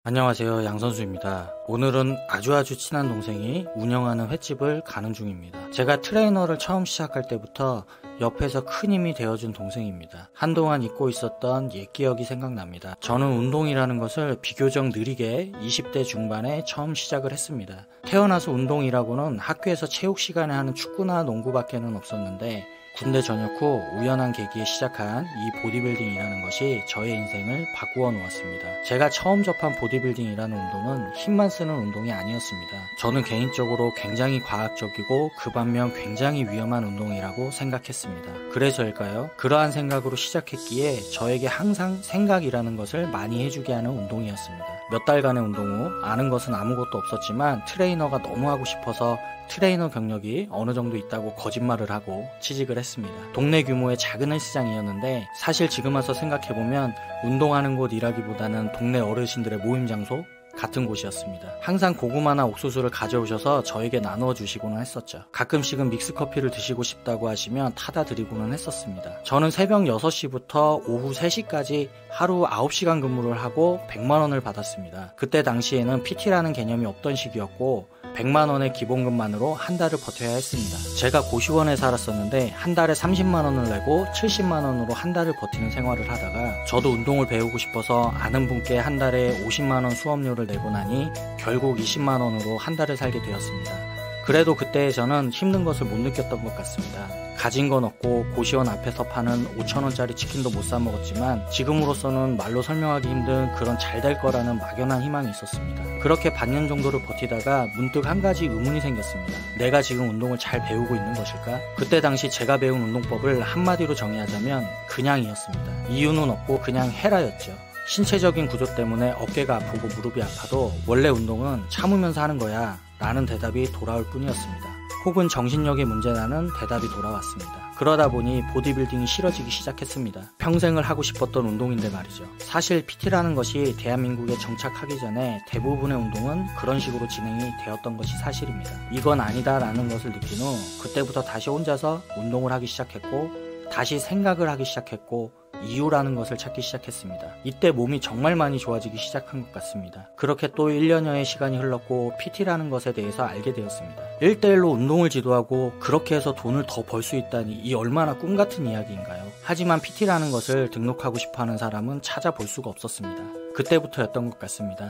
안녕하세요, 양선수입니다. 오늘은 아주 친한 동생이 운영하는 횟집을 가는 중입니다. 제가 트레이너를 처음 시작할 때부터 옆에서 큰 힘이 되어준 동생입니다. 한동안 잊고 있었던 옛 기억이 생각납니다. 저는 운동이라는 것을 비교적 느리게 20대 중반에 처음 시작을 했습니다. 태어나서 운동이라고는 학교에서 체육 시간에 하는 축구나 농구밖에는 없었는데 군대 전역 후 우연한 계기에 시작한 이 보디빌딩이라는 것이 저의 인생을 바꾸어 놓았습니다. 제가 처음 접한 보디빌딩이라는 운동은 힘만 쓰는 운동이 아니었습니다. 저는 개인적으로 굉장히 과학적이고 그 반면 굉장히 위험한 운동이라고 생각했습니다. 그래서일까요? 그러한 생각으로 시작했기에 저에게 항상 생각이라는 것을 많이 해주게 하는 운동이었습니다. 몇 달간의 운동 후 아는 것은 아무것도 없었지만 트레이너가 너무 하고 싶어서 트레이너 경력이 어느 정도 있다고 거짓말을 하고 취직을 했습니다. 동네 규모의 작은 헬스장이었는데 사실 지금 와서 생각해보면 운동하는 곳이라기보다는 동네 어르신들의 모임 장소 같은 곳이었습니다. 항상 고구마나 옥수수를 가져오셔서 저에게 나누어 주시고는 했었죠. 가끔씩은 믹스커피를 드시고 싶다고 하시면 타다 드리고는 했었습니다. 저는 새벽 6시부터 오후 3시까지 하루 9시간 근무를 하고 100만원을 받았습니다. 그때 당시에는 PT라는 개념이 없던 시기였고 100만원의 기본금만으로 한 달을 버텨야 했습니다. 제가 고시원에 살았었는데 한 달에 30만원을 내고 70만원으로 한 달을 버티는 생활을 하다가 저도 운동을 배우고 싶어서 아는 분께 한 달에 50만원 수업료를 내고 나니 결국 20만원으로 한 달을 살게 되었습니다. 그래도 그때 저는 힘든 것을 못 느꼈던 것 같습니다. 가진 건 없고 고시원 앞에서 파는 5천원짜리 치킨도 못 사 먹었지만 지금으로서는 말로 설명하기 힘든 그런 잘 될 거라는 막연한 희망이 있었습니다. 그렇게 반년 정도를 버티다가 문득 한 가지 의문이 생겼습니다. 내가 지금 운동을 잘 배우고 있는 것일까? 그때 당시 제가 배운 운동법을 한마디로 정의하자면 그냥이었습니다. 이유는 없고 그냥 해라였죠. 신체적인 구조 때문에 어깨가 아프고 무릎이 아파도 원래 운동은 참으면서 하는 거야 라는 대답이 돌아올 뿐이었습니다. 혹은 정신력의 문제라는 대답이 돌아왔습니다. 그러다 보니 보디빌딩이 싫어지기 시작했습니다. 평생을 하고 싶었던 운동인데 말이죠. 사실 PT라는 것이 대한민국에 정착하기 전에 대부분의 운동은 그런 식으로 진행이 되었던 것이 사실입니다. 이건 아니다 라는 것을 느낀 후 그때부터 다시 혼자서 운동을 하기 시작했고 다시 생각을 하기 시작했고 이유라는 것을 찾기 시작했습니다. 이때 몸이 정말 많이 좋아지기 시작한 것 같습니다. 그렇게 또 1년여의 시간이 흘렀고 PT라는 것에 대해서 알게 되었습니다. 1대1로 운동을 지도하고 그렇게 해서 돈을 더 벌 수 있다니 이 얼마나 꿈같은 이야기인가요? 하지만 PT라는 것을 등록하고 싶어하는 사람은 찾아볼 수가 없었습니다. 그때부터였던 것 같습니다.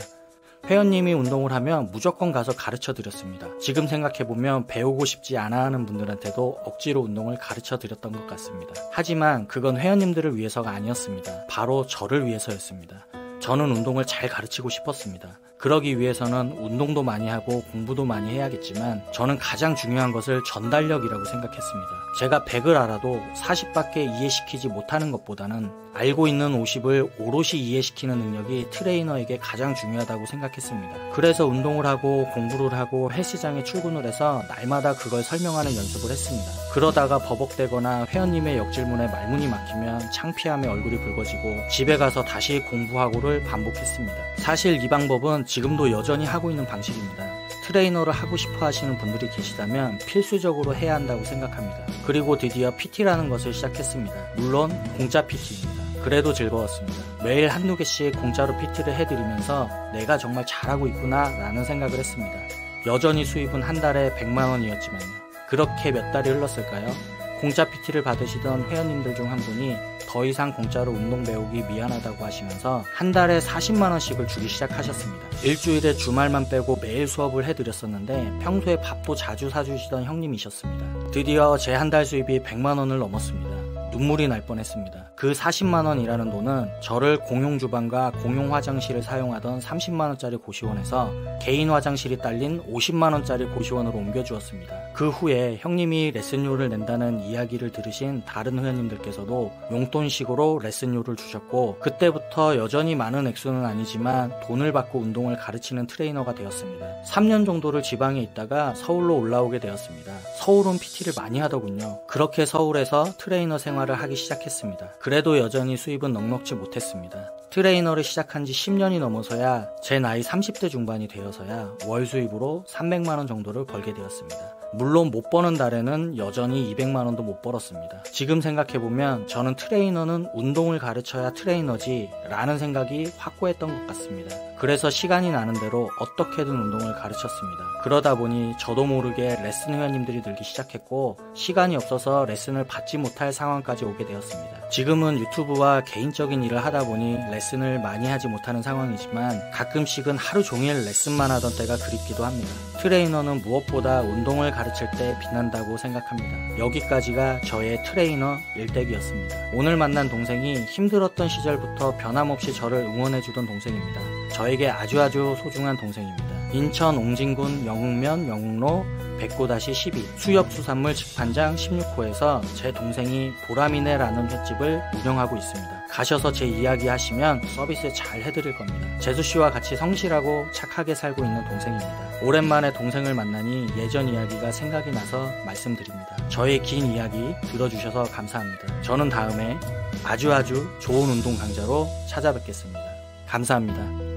회원님이 운동을 하면 무조건 가서 가르쳐 드렸습니다. 지금 생각해보면 배우고 싶지 않아 하는 분들한테도 억지로 운동을 가르쳐 드렸던 것 같습니다. 하지만 그건 회원님들을 위해서가 아니었습니다. 바로 저를 위해서였습니다. 저는 운동을 잘 가르치고 싶었습니다. 그러기 위해서는 운동도 많이 하고 공부도 많이 해야겠지만 저는 가장 중요한 것을 전달력이라고 생각했습니다. 제가 100을 알아도 40밖에 이해시키지 못하는 것보다는 알고 있는 50을 오롯이 이해시키는 능력이 트레이너에게 가장 중요하다고 생각했습니다. 그래서 운동을 하고 공부를 하고 헬스장에 출근을 해서 날마다 그걸 설명하는 연습을 했습니다. 그러다가 버벅대거나 회원님의 역질문에 말문이 막히면 창피함에 얼굴이 붉어지고 집에 가서 다시 공부하고를 반복했습니다. 사실 이 방법은 지금도 여전히 하고 있는 방식입니다. 트레이너를 하고 싶어 하시는 분들이 계시다면 필수적으로 해야 한다고 생각합니다. 그리고 드디어 PT라는 것을 시작했습니다. 물론 공짜 PT입니다. 그래도 즐거웠습니다. 매일 한두 개씩 공짜로 PT를 해드리면서 내가 정말 잘하고 있구나 라는 생각을 했습니다. 여전히 수입은 한 달에 100만원이었지만요. 그렇게 몇 달이 흘렀을까요? 공짜 PT를 받으시던 회원님들 중 한 분이 더 이상 공짜로 운동 배우기 미안하다고 하시면서 한 달에 40만원씩을 주기 시작하셨습니다. 일주일에 주말만 빼고 매일 수업을 해드렸었는데 평소에 밥도 자주 사주시던 형님이셨습니다. 드디어 제 한 달 수입이 100만원을 넘었습니다. 눈물이 날 뻔했습니다. 그 40만원이라는 돈은 저를 공용 주방과 공용 화장실을 사용하던 30만원짜리 고시원에서 개인 화장실이 딸린 50만원짜리 고시원으로 옮겨주었습니다. 그 후에 형님이 레슨료를 낸다는 이야기를 들으신 다른 회원님들께서도 용돈식으로 레슨료를 주셨고 그때부터 여전히 많은 액수는 아니지만 돈을 받고 운동을 가르치는 트레이너가 되었습니다. 3년 정도를 지방에 있다가 서울로 올라오게 되었습니다. 서울은 PT를 많이 하더군요. 그렇게 서울에서 트레이너 생활을 하기 시작했습니다. 그래도 여전히 수입은 넉넉지 못했습니다. 트레이너를 시작한 지 10년이 넘어서야 제 나이 30대 중반이 되어서야 월 수입으로 300만원 정도를 벌게 되었습니다. 물론 못 버는 달에는 여전히 200만원도 못 벌었습니다. 지금 생각해보면 저는 트레이너는 운동을 가르쳐야 트레이너지 라는 생각이 확고했던 것 같습니다. 그래서 시간이 나는 대로 어떻게든 운동을 가르쳤습니다. 그러다 보니 저도 모르게 레슨 회원님들이 늘기 시작했고 시간이 없어서 레슨을 받지 못할 상황까지 오게 되었습니다. 지금은 유튜브와 개인적인 일을 하다 보니 레슨을 많이 하지 못하는 상황이지만 가끔씩은 하루 종일 레슨만 하던 때가 그립기도 합니다. 트레이너는 무엇보다 운동을 가르칠 때 빛난다고 생각합니다. 여기까지가 저의 트레이너 일대기였습니다. 오늘 만난 동생이 힘들었던 시절부터 변함없이 저를 응원해주던 동생입니다. 저에게 아주 소중한 동생입니다. 인천 옹진군 영흥면 영흥로 109-12 수협수산물 직판장 16호에서 제 동생이 보람이네라는 횟집을 운영하고 있습니다. 가셔서 제 이야기 하시면 서비스 잘 해드릴 겁니다. 재수씨와 같이 성실하고 착하게 살고 있는 동생입니다. 오랜만에 동생을 만나니 예전 이야기가 생각이 나서 말씀드립니다. 저의 긴 이야기 들어주셔서 감사합니다. 저는 다음에 아주 좋은 운동 강좌로 찾아뵙겠습니다. 감사합니다.